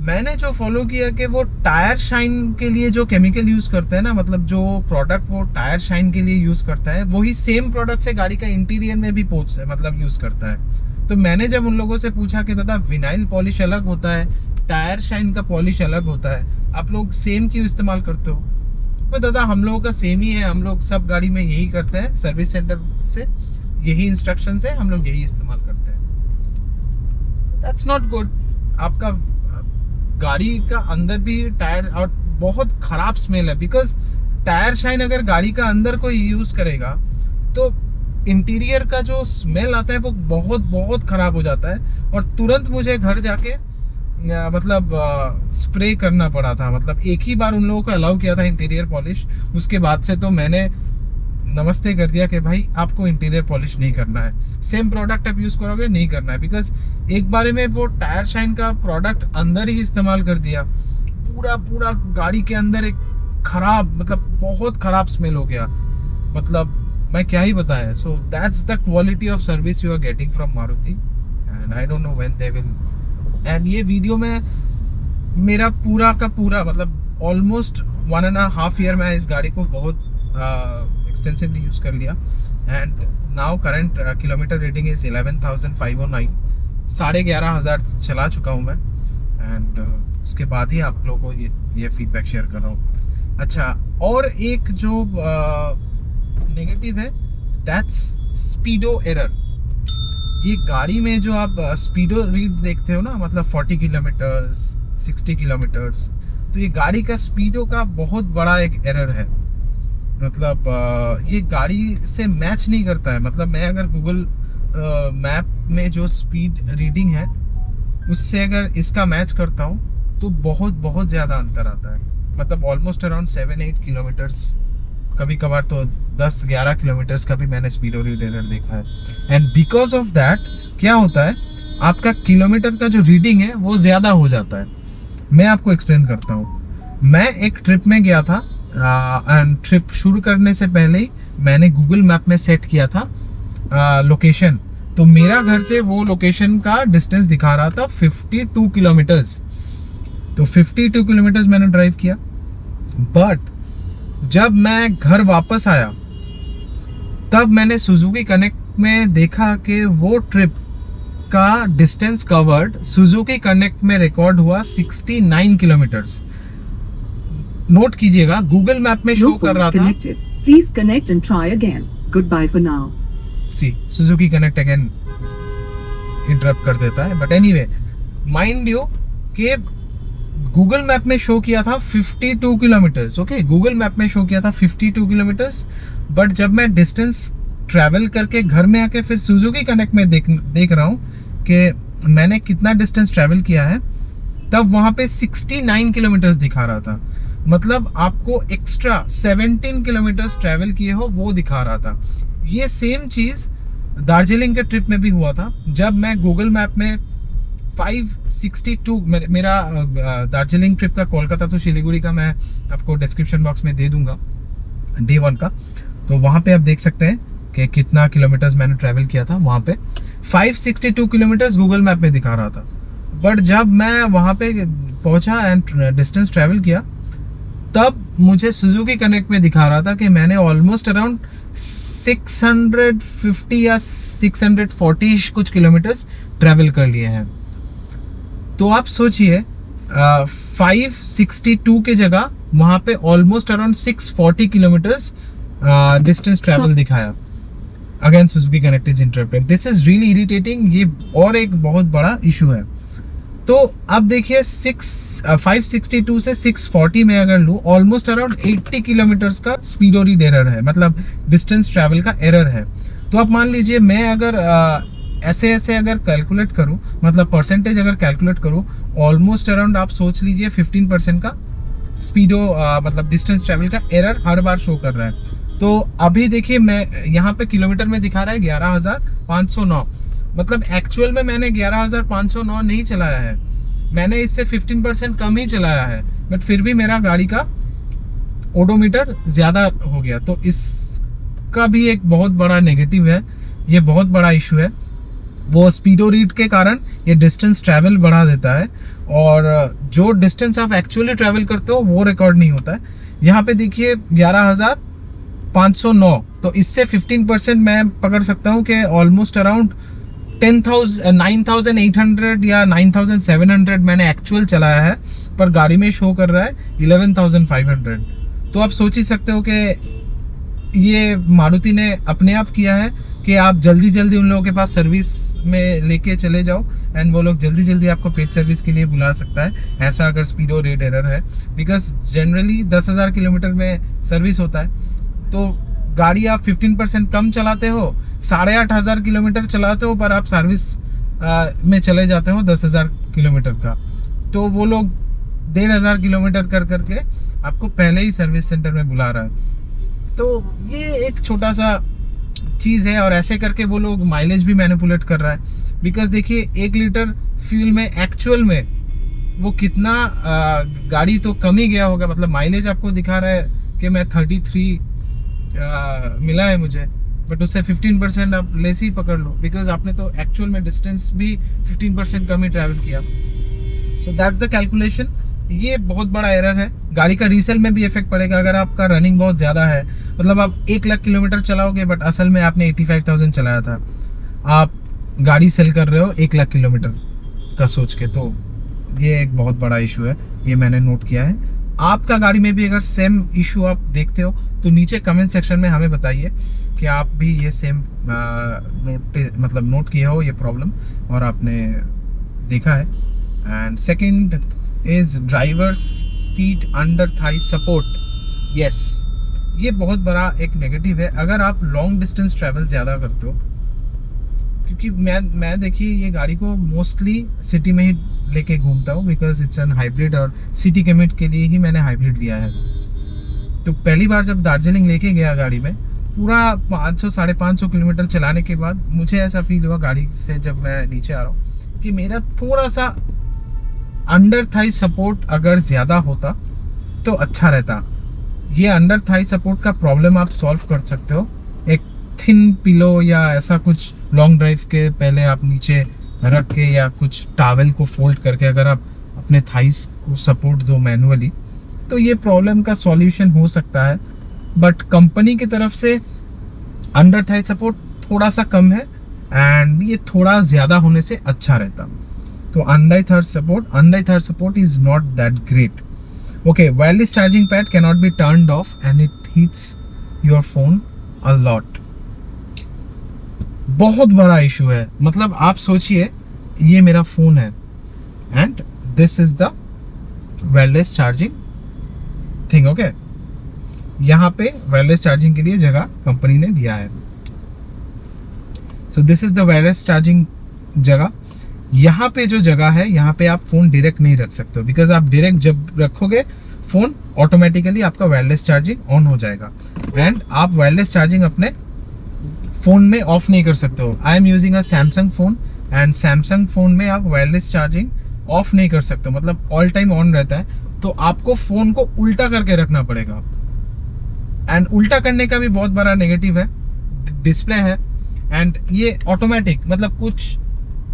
मैंने जो फॉलो किया कि वो टायर शाइन के लिए जो केमिकल यूज करते हैं ना, मतलब जो प्रोडक्ट वो टायर शाइन के लिए यूज करता है, वही सेम प्रोडक्ट से गाड़ी का इंटीरियर में भी मतलब यूज करता है। तो मैंने जब उन लोगों से पूछा कि दादा विनाइल पॉलिश अलग होता है, टायर शाइन का पॉलिश अलग होता है, आप लोग सेम क्यों इस्तेमाल करते हो? तो दादा हम लोगों का सेम ही है, हम लोग सब गाड़ी में यही करते हैं, सर्विस सेंटर से यही इंस्ट्रक्शन है, हम लोग यही इस्तेमाल करते हैं। That's not good. आपका गाड़ी का अंदर भी टायर और बहुत खराब स्मेल है, बिकॉज टायर शाइन अगर गाड़ी का अंदर कोई यूज करेगा तो इंटीरियर का जो स्मेल आता है वो बहुत बहुत खराब हो जाता है। और तुरंत मुझे घर जाके मतलब स्प्रे करना पड़ा था। मतलब एक ही बार उन लोगों को अलाउ किया था इंटीरियर पॉलिश, उसके बाद से तो मैंने नमस्ते कर दिया कि भाई आपको इंटीरियर पॉलिश नहीं करना है, सेम प्रोडक्ट आप यूज करोगे नहीं करना है। बिकॉज एक बारे में वो टायर शाइन का प्रोडक्ट अंदर ही इस्तेमाल कर दिया, पूरा पूरा गाड़ी के अंदर एक खराब, मतलब बहुत खराब स्मेल हो गया। मतलब मैं क्या ही बताया। So that's the quality of service you are getting from Maruti and I don't know when they will. एंड ये वीडियो में मेरा पूरा का पूरा मतलब ऑलमोस्ट 1.5 ईयर में इस गाड़ी को बहुत एक्सटेंसिवली यूज कर लिया। And now current kilometre rating is 11,509, 11,500 चला चुका हूँ मैं। एंड उसके बाद ही आप लोगों को ये फीडबैक शेयर कर रहा हूँ। अच्छा, और एक जो नेगेटिव है दैट्स स्पीडो एरर। ये गाड़ी में जो आप स्पीडो रीड देखते हो ना, मतलब 40 किलोमीटर्स 60 किलोमीटर्स, तो ये गाड़ी का स्पीडो का बहुत बड़ा एक एरर है। मतलब ये गाड़ी से मैच नहीं करता है। मतलब मैं अगर गूगल मैप में जो स्पीड रीडिंग है उससे अगर इसका मैच करता हूँ तो बहुत बहुत ज़्यादा अंतर आता है। मतलब ऑलमोस्ट अराउंड 7-8 किलोमीटर्स, कभी कभार तो 10-11 किलोमीटर्स का भी मैंने स्पीडो रीड एरर देखा है। एंड बिकॉज ऑफ दैट क्या होता है, आपका किलोमीटर का जो रीडिंग है वो ज़्यादा हो जाता है। मैं आपको एक्सप्लेन करता हूँ। मैं एक ट्रिप में गया था एंड ट्रिप शुरू करने से पहले ही मैंने गूगल मैप में सेट किया था लोकेशन। तो मेरा घर से वो लोकेशन का डिस्टेंस दिखा रहा था 52 किलोमीटर्स। तो 52 किलोमीटर्स मैंने ड्राइव किया, बट जब मैं घर वापस आया तब मैंने सुजुकी कनेक्ट में देखा कि वो ट्रिप का डिस्टेंस कवर्ड सुजुकी कनेक्ट में रिकॉर्ड हुआ 69 किलोमीटर्स। नोट कीजिएगा, गूगल मैप में शो कर रहा था please connect and try again, good bye for now. See Suzuki connect again interrupt कर देता है। बट एनीवे, माइंड यू कि गूगल मैप में शो किया था 52 किलोमीटर्स। ओके, गूगल मैप में शो किया था 52 किलोमीटर्स, बट जब मैं डिस्टेंस ट्रैवल करके घर में आके फिर सुजुकी कनेक्ट में देख रहा हूँ कि मैंने कितना डिस्टेंस ट्रैवल किया है, तब वहाँ पे 69 किलोमीटर्स दिखा रहा था। मतलब आपको एक्स्ट्रा 17 किलोमीटर्स ट्रैवल किए हो वो दिखा रहा था। ये सेम चीज़ दार्जिलिंग के ट्रिप में भी हुआ था। जब मैं गूगल मैप में 562, मेरा दार्जिलिंग ट्रिप का कोलकाता तो सिलीगुड़ी का मैं आपको डिस्क्रिप्शन बॉक्स में दे दूंगा डे 1 का, तो वहाँ पे आप देख सकते हैं कि कितना किलोमीटर्स मैंने ट्रैवल किया था। वहाँ पे 562 किलोमीटर्स गूगल मैप में दिखा रहा था, बट जब मैं वहाँ पे पहुँचा एंड डिस्टेंस ट्रैवल किया तब मुझे सुजुकी कनेक्ट में दिखा रहा था कि मैंने ऑलमोस्ट अराउंड 650 या 640 कुछ किलोमीटर्स ट्रैवल कर लिए हैं। तो आप सोचिए 562 के जगह वहाँ पे almost around 640 kilometres distance travel दिखाया। Again Suzuki Connect is interrupted, this is really irritating. ये और एक बहुत बड़ा इशू है। तो अब देखिए 562 से 640 में अगर लूँ, ऑलमोस्ट अराउंड 80 किलोमीटर्स का स्पीडो रीड एरर है, मतलब डिस्टेंस ट्रैवल का एरर है। तो आप मान लीजिए मैं अगर ऐसे अगर कैलकुलेट करूं, मतलब परसेंटेज अगर कैलकुलेट करूं, ऑलमोस्ट अराउंड आप सोच लीजिए 15% का स्पीडो मतलब डिस्टेंस ट्रैवल का एरर हर बार शो कर रहा है। तो अभी देखिए मैं यहाँ पे किलोमीटर में दिखा रहा है 11,509, मतलब एक्चुअल में मैंने 11,509 नहीं चलाया है, मैंने इससे 15% कम ही चलाया है, बट फिर भी मेरा गाड़ी का ओडोमीटर ज़्यादा हो गया। तो इसका भी एक बहुत बड़ा नेगेटिव है, ये बहुत बड़ा इशू है। वो स्पीडो रीड के कारण ये डिस्टेंस ट्रैवल बढ़ा देता है, और जो डिस्टेंस आप एक्चुअली ट्रैवल करते हो वो रिकॉर्ड नहीं होता है। यहाँ पे देखिए 11,509, तो इससे 15% मैं पकड़ सकता हूँ कि ऑलमोस्ट अराउंड 9,800 या 9,700 मैंने एक्चुअल चलाया है, पर गाड़ी में शो कर रहा है 11,500। तो आप सोच ही सकते हो कि ये मारुति ने अपने आप किया है कि आप जल्दी जल्दी उन लोगों के पास सर्विस में लेके चले जाओ, एंड वो लोग जल्दी जल्दी आपको पेड सर्विस के लिए बुला सकता है, ऐसा अगर स्पीडो रेट एरर है। बिकॉज जनरली 10,000 किलोमीटर में सर्विस होता है, तो गाड़ी आप 15% कम चलाते हो, 8,500 किलोमीटर चलाते हो, पर आप सर्विस में चले जाते हो 10,000 किलोमीटर का, तो वो लोग 1,500 किलोमीटर कर करके आपको पहले ही सर्विस सेंटर में बुला रहा है। तो ये एक छोटा सा चीज़ है, और ऐसे करके वो लोग माइलेज भी मैनिपुलेट कर रहा है। बिकॉज देखिए 1 लीटर फ्यूल में एक्चुअल में वो कितना गाड़ी तो कम ही गया होगा, मतलब माइलेज आपको दिखा रहा है कि मैं 33 मिला है मुझे, बट उससे 15% आप लेस ही पकड़ लो, बिकॉज आपने तो एक्चुअल में डिस्टेंस भी 15% कम ही ट्रैवल किया। सो दैट्स द कैलकुलेशन। ये बहुत बड़ा एरर है। गाड़ी का रीसेल में भी इफेक्ट पड़ेगा अगर आपका रनिंग बहुत ज़्यादा है, मतलब आप 1 लाख किलोमीटर चलाओगे बट असल में आपने 85,000 चलाया था, आप गाड़ी सेल कर रहे हो 1 लाख किलोमीटर का सोच के, तो ये एक बहुत बड़ा इशू है, ये मैंने नोट किया है। आपका गाड़ी में भी अगर सेम इशू आप देखते हो तो नीचे कमेंट सेक्शन में हमें बताइए कि आप भी ये सेम नोट किए हो ये प्रॉब्लम और आपने देखा है। And second is driver seat under Thai support. Yes, ये बहुत बड़ा एक नेगेटिव है अगर आप लॉन्ग डिस्टेंस ट्रैवल ज़्यादा करते हो, क्योंकि मैं देखिए ये गाड़ी को मोस्टली सिटी में ही लेके घूमता हूँ, बिकॉज इट्स एन हाइब्रिड, और सिटी कम्यूट के लिए ही मैंने हाइब्रिड लिया है। तो पहली बार जब दार्जिलिंग लेके गया गाड़ी में, पूरा 500-550 किलोमीटर चलाने के बाद मुझे ऐसा फील हुआ गाड़ी से जब मैं नीचे आ रहा हूँ कि मेरा थोड़ा सा अंडर थाई सपोर्ट अगर ज़्यादा होता तो अच्छा रहता। ये अंडर थाई सपोर्ट का प्रॉब्लम आप सॉल्व कर सकते हो, एक थिन पिलो या ऐसा कुछ लॉन्ग ड्राइव के पहले आप नीचे रख के या कुछ टॉवेल को फोल्ड करके अगर आप अपने थाइस को सपोर्ट दो मैनुअली, तो ये प्रॉब्लम का सॉल्यूशन हो सकता है। बट कंपनी की तरफ से अंडर थाई सपोर्ट थोड़ा सा कम है, एंड ये थोड़ा ज़्यादा होने से अच्छा रहता। तो under Thai support is not that great. Okay, wireless charging pad can not be turned of and it heats your phone a lot. बहुत बड़ा इशू है, मतलब आप सोचिए ये मेरा फोन है and this is the wireless charging thing. Okay, यहाँ पे वायरलेस चार्जिंग के लिए जगह कंपनी ने दिया है। So this is the wireless charging जगह। यहाँ पे जो जगह है, यहाँ पे आप फोन डायरेक्ट नहीं रख सकते हो, बिकॉज आप डायरेक्ट जब रखोगे फोन ऑटोमेटिकली आपका वायरलेस चार्जिंग ऑन हो जाएगा, एंड आप वायरलेस चार्जिंग अपने फोन में ऑफ नहीं कर सकते हो। I am using a Samsung phone, and Samsung phone में आप वायरलेस चार्जिंग ऑफ नहीं कर सकते हो, मतलब ऑल टाइम ऑन रहता है। तो आपको फोन को उल्टा करके रखना पड़ेगा, एंड उल्टा करने का भी बहुत बड़ा नेगेटिव है, डिस्प्ले है एंड ये ऑटोमेटिक, मतलब कुछ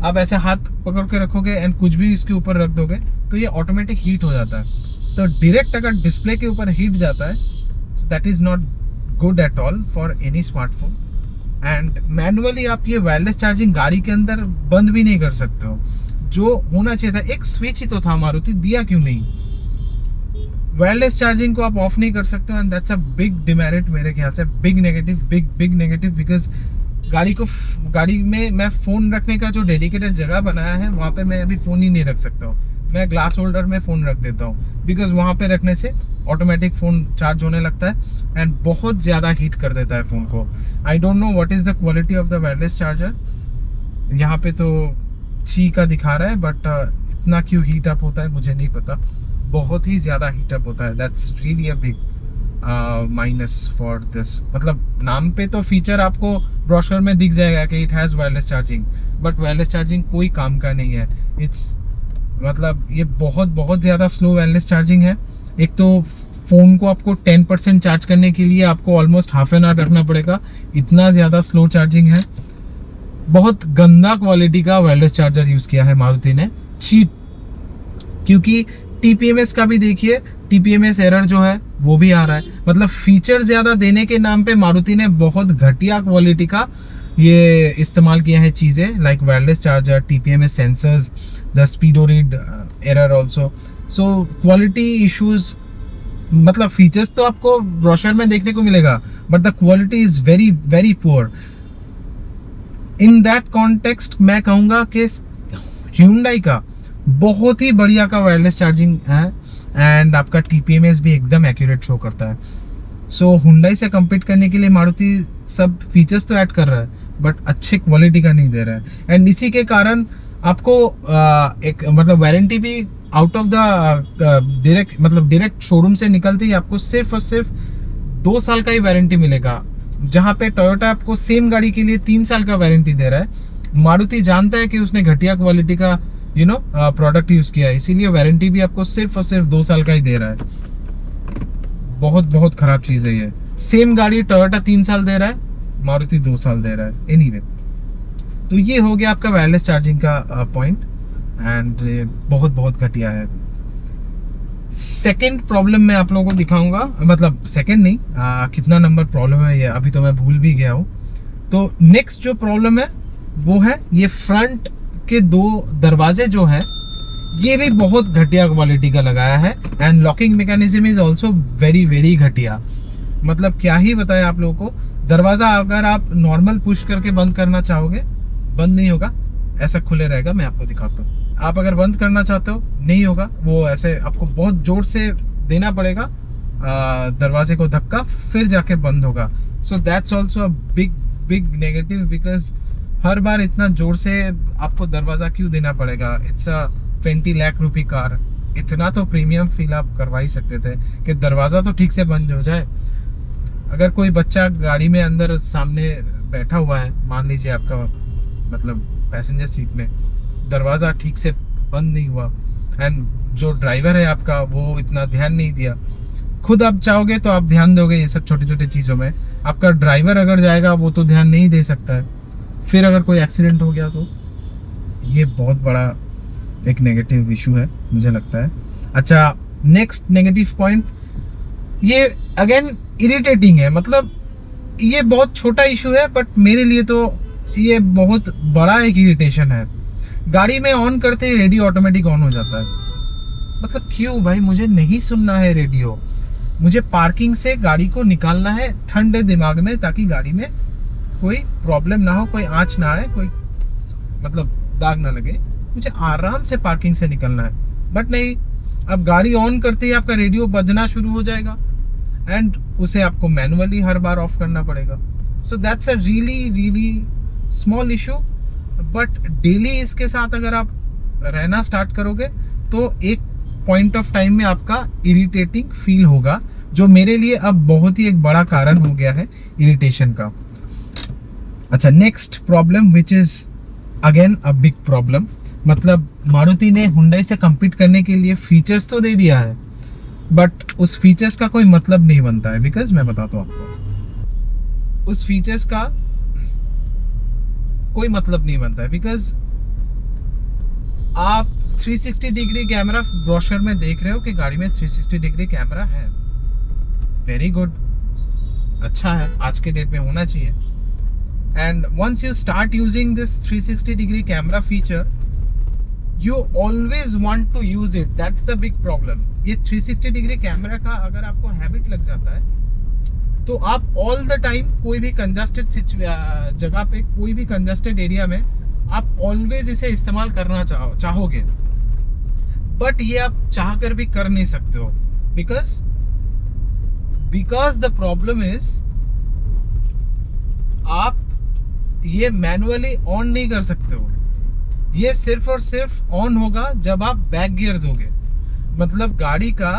आप ऐसे हाथ पकड़ के रखोगे एंड कुछ भी इसके ऊपर रख दोगे तो ये ऑटोमेटिक हीट हो जाता है। तो डायरेक्ट अगर डिस्प्ले के ऊपर हीट जाता है, so that is not good at all for any smartphone. And manually आप ये वायरलेस चार्जिंग गाड़ी के अंदर बंद भी नहीं कर सकते हो, जो होना चाहिए था। एक स्विच ही तो था, मारुति दिया क्यों नहीं? वायरलेस चार्जिंग को आप ऑफ नहीं कर सकते हो, and that's a big demerit मेरे ख्याल से, बिग नेगेटिव। बिकॉज गाड़ी में मैं फ़ोन रखने का जो डेडिकेटेड जगह बनाया है वहाँ पे मैं अभी फ़ोन ही नहीं रख सकता हूँ, मैं ग्लास होल्डर में फ़ोन रख देता हूँ, बिकॉज वहाँ पे रखने से ऑटोमेटिक फ़ोन चार्ज होने लगता है एंड बहुत ज़्यादा हीट कर देता है फ़ोन को। आई don't know what is the quality of the wireless charger. यहाँ पे तो ची का दिखा रहा है, बट इतना क्यों हीट अप होता है मुझे नहीं पता, बहुत ही ज़्यादा हीट अप होता है। That's really a big minus for this. मतलब नाम पे तो फीचर आपको ब्रोशर में दिख जाएगा कि it has wireless charging, but wireless charging कोई काम का नहीं है। इट्स मतलब ये बहुत बहुत ज़्यादा स्लो वायरलेस चार्जिंग है। एक तो फ़ोन को आपको 10% चार्ज करने के लिए आपको ऑलमोस्ट हाफ एन आवर रखना पड़ेगा, इतना ज़्यादा स्लो चार्जिंग है। बहुत गंदा क्वालिटी का वायरलेस चार्जर यूज़ किया है मारुति ने, चीप। क्योंकि टीपीएमएस का भी देखिए, टीपीएमएस एरर जो है वो भी आ रहा है। मतलब फीचर ज़्यादा देने के नाम पे मारुति ने बहुत घटिया क्वालिटी का ये इस्तेमाल किया है चीज़ें, like wireless charger, TPMS sensors, the speedo read error also. So quality issues, मतलब फीचर्स तो आपको ब्रोशर में देखने को मिलेगा, but the quality is very very poor. In that context मैं कहूँगा कि Hyundai का बहुत ही बढ़िया का वायरलेस चार्जिंग है, एंड आपका टीपीएमएस भी एकदम एक्यूरेट शो करता है। सो Hyundai से कम्पीट करने के लिए मारुति सब फीचर्स तो ऐड कर रहा है, बट अच्छे क्वालिटी का नहीं दे रहा है। एंड इसी के कारण आपको एक मतलब वारंटी भी out of the direct showroom से निकलते ही आपको सिर्फ और सिर्फ 2 साल का ही वारंटी मिलेगा, जहाँ पे टोयोटा आपको सेम गाड़ी के लिए 3 साल का वारंटी दे रहा है। मारुति जानता है कि उसने घटिया क्वालिटी का प्रोडक्ट यूज किया है, इसीलिए वारंटी भी आपको सिर्फ और सिर्फ 2 साल का ही दे रहा है। बहुत बहुत खराब चीज है ये। सेम गाड़ी टोयोटा 3 साल दे रहा है, मारुति 2 साल दे रहा है। एनीवे, तो ये हो गया आपका वायरलेस चार्जिंग का पॉइंट, एंड बहुत बहुत घटिया है। सेकंड प्रॉब्लम मैं आप लोगों को दिखाऊंगा, मतलब सेकंड नहीं, कितना नंबर प्रॉब्लम है ये अभी तो मैं भूल भी गया हूँ। तो नेक्स्ट जो प्रॉब्लम है वो है ये फ्रंट के 2 दरवाजे जो है, ये भी बहुत घटिया क्वालिटी का लगाया है, and locking mechanism is also very very घटिया। मतलब क्या ही बताया आप लोगों को, दरवाजा अगर आप नॉर्मल पुश करके बंद करना चाहोगे, बंद नहीं होगा, ऐसा खुले रहेगा। मैं आपको दिखाता हूँ। आप अगर बंद करना चाहते हो, नहीं होगा, वो ऐसे आपको बहुत जोर से देना पड़ेगा दरवाजे को धक्का, फिर जाके बंद होगा। So that's also a big big negative, because हर बार इतना जोर से आपको दरवाजा क्यों देना पड़ेगा। इट्स अ 20 लाख रुपये कार, इतना तो प्रीमियम फील आप करवा ही सकते थे कि दरवाजा तो ठीक से बंद हो जाए। अगर कोई बच्चा गाड़ी में अंदर सामने बैठा हुआ है, मान लीजिए आपका मतलब पैसेंजर सीट में, दरवाज़ा ठीक से बंद नहीं हुआ, एंड जो ड्राइवर है आपका वो इतना ध्यान नहीं दिया। खुद आप चाहोगे तो आप ध्यान दोगे ये सब छोटे छोटे चीज़ों में, आपका ड्राइवर अगर जाएगा वो तो ध्यान नहीं दे सकता है। फिर अगर कोई एक्सीडेंट हो गया तो ये बहुत बड़ा एक नेगेटिव इशू है मुझे लगता है। अच्छा, नेक्स्ट नेगेटिव पॉइंट, ये अगेन इरिटेटिंग है। मतलब ये बहुत छोटा इशू है, बट मेरे लिए तो ये बहुत बड़ा एक इरिटेशन है। गाड़ी में ऑन करते ही रेडियो ऑटोमेटिक ऑन हो जाता है। मतलब क्यों भाई, मुझे नहीं सुनना है रेडियो, मुझे पार्किंग से गाड़ी को निकालना है ठंडे दिमाग में, ताकि गाड़ी में कोई प्रॉब्लम ना हो, कोई आँच ना आए, कोई मतलब दाग ना लगे, मुझे आराम से पार्किंग से निकलना है। बट नहीं, अब गाड़ी ऑन करते ही आपका रेडियो बजना शुरू हो जाएगा, एंड उसे आपको मैनुअली हर बार ऑफ करना पड़ेगा। So that's a really really small issue, but daily इसके साथ अगर आप रहना स्टार्ट करोगे तो एक पॉइंट ऑफ टाइम में आपका इरिटेटिंग फील होगा, जो मेरे लिए अब बहुत ही एक बड़ा कारण हो गया है इरिटेशन का। अच्छा, next problem which is again a big problem, मतलब मारुति ने Hyundai से कम्पीट करने के लिए फीचर्स तो दे दिया है, बट उस फीचर्स का कोई मतलब नहीं बनता है। बिकॉज मैं बताता हूँ आपको, उस फीचर्स का कोई मतलब नहीं बनता है। बिकॉज आप 360 डिग्री कैमरा ब्रोशर में देख रहे हो कि गाड़ी में 360 डिग्री कैमरा है, वेरी गुड, अच्छा है, आज के डेट में होना चाहिए। And once you start using this 360 degree camera feature, you always want to use it, that's the big problem। ये 360 डिग्री कैमरा का अगर आपको हैबिट लग जाता है तो आप ऑल द टाइम कोई भी कंजस्टेड जगह पे, कोई भी कंजस्टेड एरिया में आप ऑलवेज इसे इस्तेमाल करना चाहोगे, बट ये आप चाह कर भी कर नहीं सकते हो। बिकॉज द प्रॉब्लम इज आप ये मैनुअली ऑन नहीं कर सकते हो। ये सिर्फ और सिर्फ ऑन होगा जब आप बैक गियर दोगे, मतलब गाड़ी का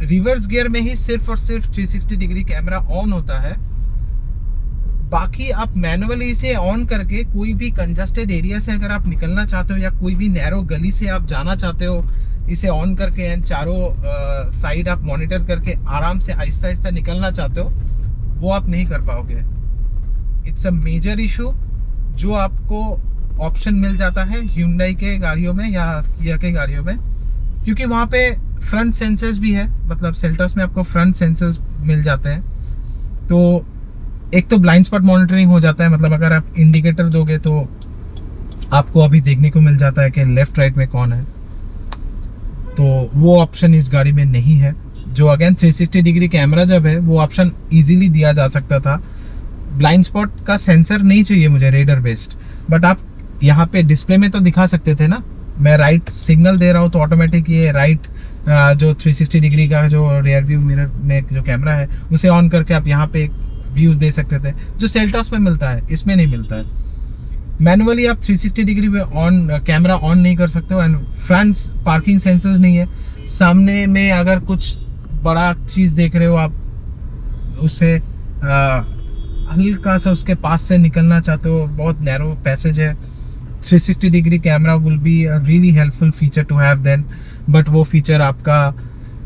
रिवर्स गियर में ही सिर्फ और सिर्फ 360 डिग्री कैमरा ऑन होता है। बाकी आप मैनुअली इसे ऑन करके कोई भी कंजस्टेड एरिया से अगर आप निकलना चाहते हो या कोई भी नैरो गली से आप जाना चाहते हो, इसे ऑन करके एंड चारों साइड आप मॉनिटर करके आराम से आहिस्ता आहिस्ता निकलना चाहते हो, वो आप नहीं कर पाओगे। इट्स अ मेजर इशू जो आपको ऑप्शन मिल जाता है Hyundai के गाड़ियों में या Kia के गाड़ियों में, क्योंकि वहाँ पे फ्रंट सेंसर्स भी है। मतलब सेल्टॉस में आपको फ्रंट सेंसर्स मिल जाते हैं। तो एक तो ब्लाइंड स्पॉट मॉनिटरिंग हो जाता है, मतलब अगर आप इंडिकेटर दोगे तो आपको अभी देखने को मिल जाता है कि लेफ्ट राइट में कौन है। तो वो ऑप्शन इस गाड़ी में नहीं है। जो अगेन 360 डिग्री कैमरा जब है वो ऑप्शन इजीली दिया जा सकता था। ब्लाइंड स्पॉट का सेंसर नहीं चाहिए मुझे रेडर बेस्ड, बट आप यहाँ पे डिस्प्ले में तो दिखा सकते थे ना। मैं राइट सिग्नल दे रहा हूँ तो ऑटोमेटिक ये राइट जो 360 डिग्री का जो रियर व्यू मिरर में जो कैमरा है उसे ऑन करके आप यहाँ पे व्यूज दे सकते थे, जो सेल्टॉस में मिलता है, इसमें नहीं मिलता है। मैनुअली आप 360 डिग्री में ऑन कैमरा ऑन नहीं कर सकते हो। एंड फ्रंट पार्किंग सेंसर्स नहीं है। सामने में अगर कुछ बड़ा चीज़ देख रहे हो आप, उससे हल्का सा उसके पास से निकलना चाहते हो, बहुत नैरो पैसेज है, 360 degree camera will be a really helpful feature to have then. But वो फीचर आपका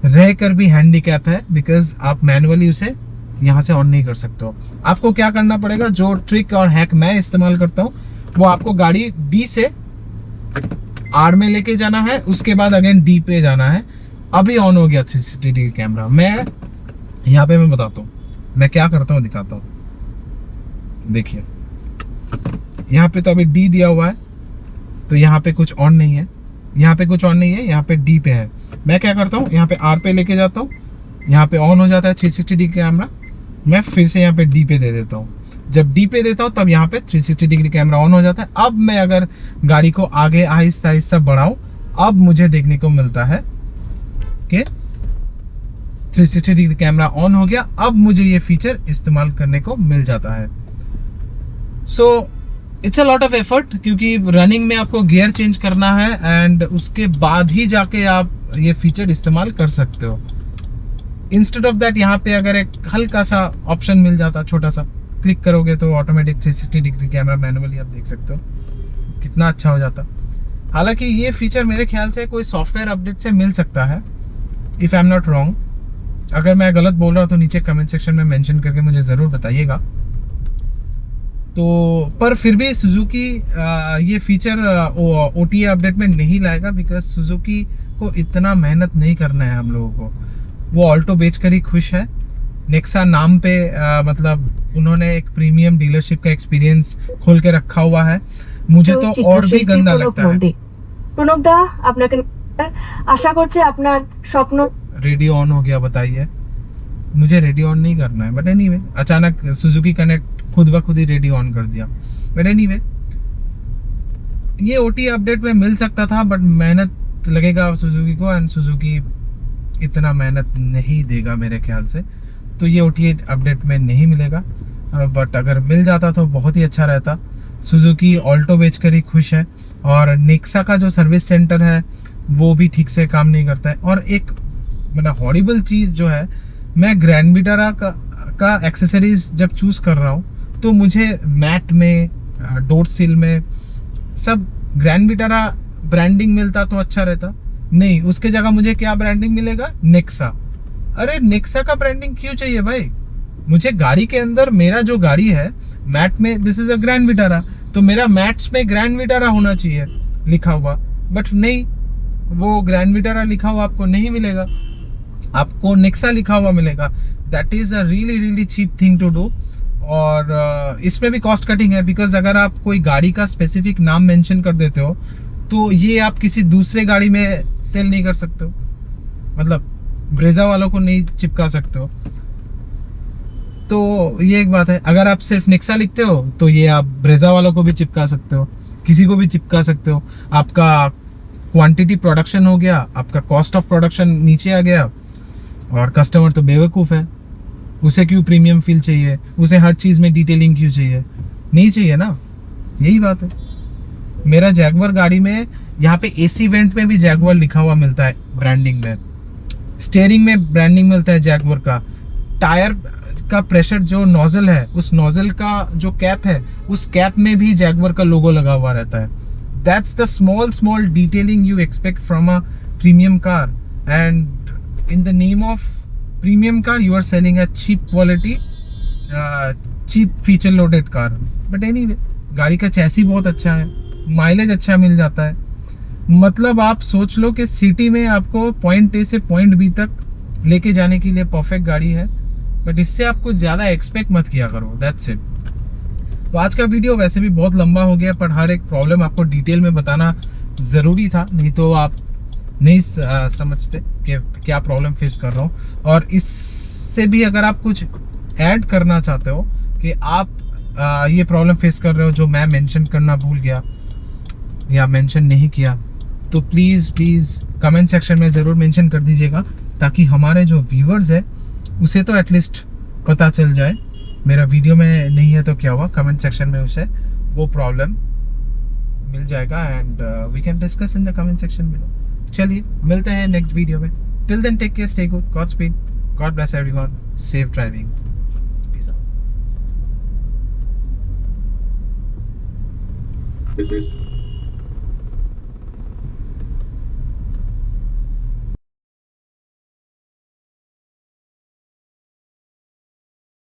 रह कर भी हैंडीकैप है, बिकॉज आप मैनुअली उसे यहाँ से ऑन नहीं कर सकते हो। आपको क्या करना पड़ेगा, जो ट्रिक और हैक मैं इस्तेमाल करता हूँ, वो आपको गाड़ी D से R में लेके जाना है, उसके बाद अगेन D पे जाना है। अभी ऑन हो गया 360 डिग्री कैमरा। मैं यहाँ पे मैं बताता हूँ मैं क्या करता हूँ, दिखाता हूँ। देखिए यहाँ पे तो अभी D दिया हुआ है, तो यहाँ पे कुछ ऑन नहीं है, यहाँ पे कुछ ऑन नहीं है, यहाँ पे D पे है। मैं क्या करता हूँ, यहाँ पे R पे लेके जाता हूँ, यहाँ पे ऑन हो जाता है 360 डिग्री कैमरा। मैं फिर से यहाँ पे D पे दे देता हूँ। जब D पे देता हूँ तब यहाँ पे 360 डिग्री कैमरा ऑन हो जाता है। अब मैं अगर गाड़ी को आगे आहिस्ता आहिस्ता बढ़ाऊं, अब मुझे देखने को मिलता है कि 360 डिग्री कैमरा ऑन हो गया। अब मुझे ये फीचर इस्तेमाल करने को मिल जाता है। So it's a lot of effort, क्योंकि रनिंग में आपको गियर चेंज करना है एंड उसके बाद ही जाके आप ये फीचर इस्तेमाल कर सकते हो। इंस्टेड ऑफ दैट यहाँ पे अगर एक हल्का सा ऑप्शन मिल जाता, छोटा सा क्लिक करोगे तो ऑटोमेटिक 360 डिग्री कैमरा मैनुअली आप देख सकते हो, कितना अच्छा हो जाता। हालांकि ये फीचर मेरे ख्याल से कोई सॉफ्टवेयर अपडेट से मिल सकता है, if I am not wrong. अगर मैं गलत बोल रहा हूँ तो नीचे कमेंट सेक्शन में मेंशन करके मुझे ज़रूर बताइएगा। तो पर फिर भी सुजुकी ये फीचर OTA अपडेट में नहीं लाएगा, बिकॉज सुजुकी को इतना मेहनत नहीं करना है हम लोगों को। वो ऑल्टो बेचकर ही खुश है। नेक्सा नाम पे मतलब उन्होंने एक प्रीमियम डीलरशिप का एक्सपीरियंस खोल के रखा हुआ है। मुझे तो और भी गंदा लगता है। প্রণব দা আপনাকে আশা করছি আপনার স্বপ্ন। रेडियो ऑन हो गया, बताइए। मुझे रेडियो ऑन नहीं करना है, बट एनीवे अचानक सुजुकी कनेक्ट खुद ब खुद ही रेडियो ऑन कर दिया। बट एनीवे ये OTA अपडेट में मिल सकता था, बट मेहनत लगेगा सुजुकी को, एंड सुजुकी इतना मेहनत नहीं देगा मेरे ख्याल से। तो ये OTA अपडेट में नहीं मिलेगा, बट अगर मिल जाता तो बहुत ही अच्छा रहता। सुजुकी ऑल्टो बेचकर ही खुश है, और नेक्सा का जो सर्विस सेंटर है वो भी ठीक से काम नहीं करता है। और एक मतलब हॉरिबल चीज़ जो है, मैं ग्रैंड विटारा का एक्सेसरीज जब चूज़ कर रहा हूँ तो मुझे मैट में, डोर सील में सब ग्रैंड विटारा ब्रांडिंग मिलता तो अच्छा रहता। नहीं, उसके जगह मुझे क्या ब्रांडिंग मिलेगा, नेक्सा। अरे नेक्सा का ब्रांडिंग क्यों चाहिए भाई? मुझे गाड़ी के अंदर, मेरा जो गाड़ी है मैट में this is a grand Vitara, तो मेरा मैट्स में ग्रैंड विटारा होना चाहिए लिखा हुआ। बट नहीं, वो ग्रैंड विटारा लिखा हुआ आपको नहीं मिलेगा, आपको नेक्सा लिखा हुआ मिलेगा। That is a really really cheap thing to do. और इसमें भी कॉस्ट कटिंग है, बिकॉज अगर आप कोई गाड़ी का स्पेसिफिक नाम मेंशन कर देते हो तो ये आप किसी दूसरे गाड़ी में सेल नहीं कर सकते हो, मतलब ब्रेजा वालों को नहीं चिपका सकते हो। तो ये एक बात है। अगर आप सिर्फ नेक्सा लिखते हो तो ये आप ब्रेजा वालों को भी चिपका सकते हो, किसी को भी चिपका सकते हो। आपका क्वांटिटी प्रोडक्शन हो गया, आपका कॉस्ट ऑफ प्रोडक्शन नीचे आ गया, और कस्टमर तो बेवकूफ़ है, उसे क्यों प्रीमियम फील चाहिए, उसे हर चीज़ में डिटेलिंग क्यों चाहिए? नहीं चाहिए ना, यही बात है। मेरा जैगवार गाड़ी में यहाँ पे AC वेंट में भी जैगवार लिखा हुआ मिलता है ब्रांडिंग में, स्टीयरिंग में ब्रांडिंग मिलता है जैगवर का। टायर का प्रेशर जो नोजल है, उस नोजल का जो कैप है, उस कैप में भी जैगवर का लोगो लगा हुआ रहता है। That's the small detailing you expect from a premium car, and in the name of premium car you are selling a cheap quality, cheap feature loaded car. But anyway, गाड़ी का chassis बहुत अच्छा है, माइलेज अच्छा मिल जाता है। मतलब आप सोच लो कि सिटी में आपको पॉइंट ए से पॉइंट बी तक लेके जाने के लिए परफेक्ट गाड़ी है। बट इससे आप कुछ ज़्यादा एक्सपेक्ट मत किया करो, दैट्स इट। तो आज का वीडियो वैसे भी बहुत लंबा हो गया, पर हर एक प्रॉब्लम आपको डिटेल में बताना ज़रूरी था, नहीं तो आप नहीं समझते कि क्या प्रॉब्लम फेस कर रहा हूँ। और इससे भी अगर आप कुछ ऐड करना चाहते हो कि आप ये प्रॉब्लम फेस कर रहे हो जो मैं मेंशन करना भूल गया या मेंशन नहीं किया, तो प्लीज़ कमेंट सेक्शन में ज़रूर मेंशन कर दीजिएगा, ताकि हमारे जो व्यूअर्स है उसे तो एटलीस्ट पता चल जाए। मेरा वीडियो में नहीं है तो क्या हुआ, कमेंट सेक्शन में उसे वो प्रॉब्लम मिल जाएगा, and we can discuss in the comment section below. चलिए मिलते हैं नेक्स्ट वीडियो में। Till then take care, stay good, God speed, God bless everyone, safe driving, peace out.